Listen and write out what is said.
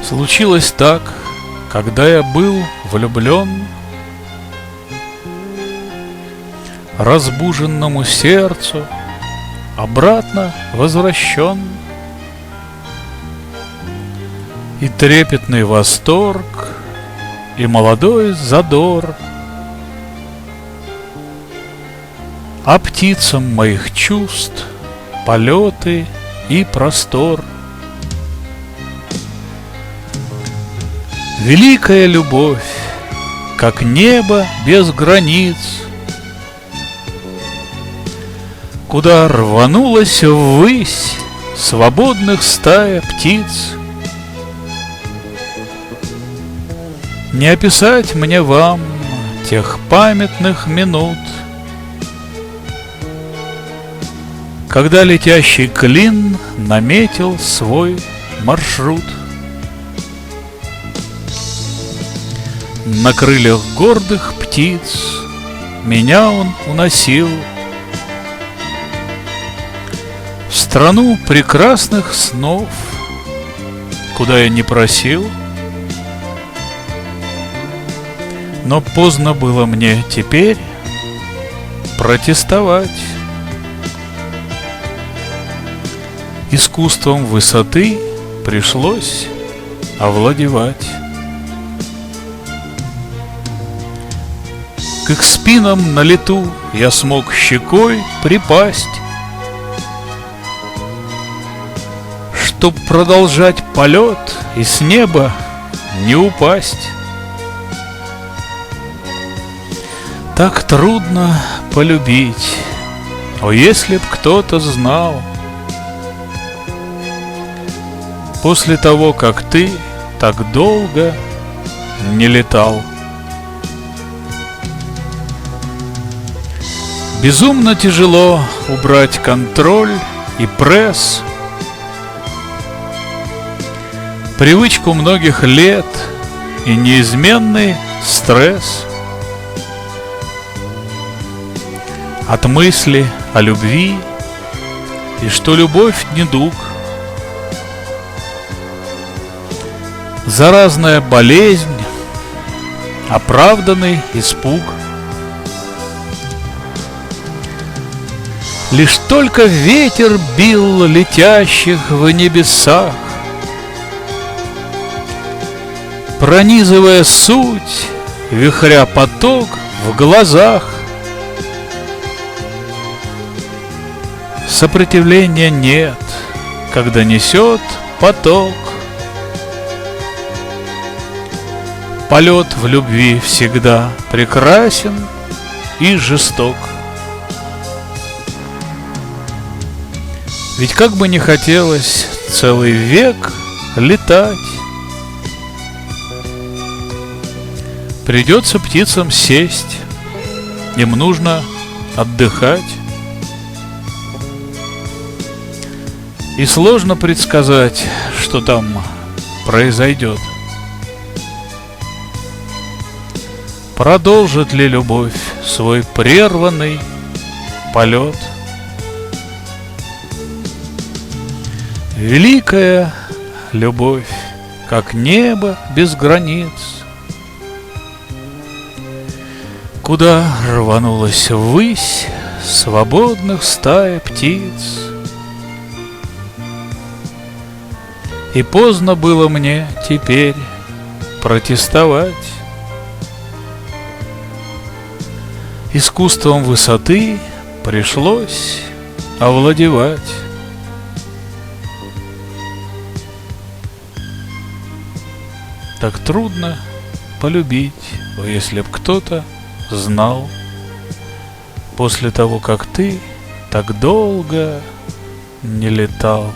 Случилось так, когда я был влюблен, разбуженному сердцу обратно возвращен, и трепетный восторг, и молодой задор, а птицам моих чувств полеты и простор. Великая любовь, как небо без границ, куда рванулась ввысь свободных стая птиц. Не описать мне вам тех памятных минут, когда летящий клин наметил свой маршрут. На крыльях гордых птиц меня он уносил в страну прекрасных снов, куда я не просил. Но поздно было мне теперь протестовать. Искусством высоты пришлось овладевать. К их спинам на лету я смог щекой припасть, чтоб продолжать полет и с неба не упасть. Так трудно полюбить, о, если б кто-то знал, после того, как ты так долго не летал. Безумно тяжело убрать контроль и пресс, привычку многих лет и неизменный стресс от мысли о любви, и что любовь недуг, заразная болезнь, оправданный испуг. Лишь только ветер бил летящих в небесах, пронизывая суть, вихря поток в глазах. Сопротивления нет, когда несет поток. Полет в любви всегда прекрасен и жесток. Ведь как бы ни хотелось целый век летать, придется птицам сесть, им нужно отдыхать. И сложно предсказать, что там произойдет. Продолжит ли любовь свой прерванный полет? Великая любовь, как небо без границ, куда рванулась ввысь свободных стая птиц. И поздно было мне теперь протестовать. Искусством высоты пришлось овладевать. Так трудно полюбить, если б кто-то знал, после того, как ты так долго не летал.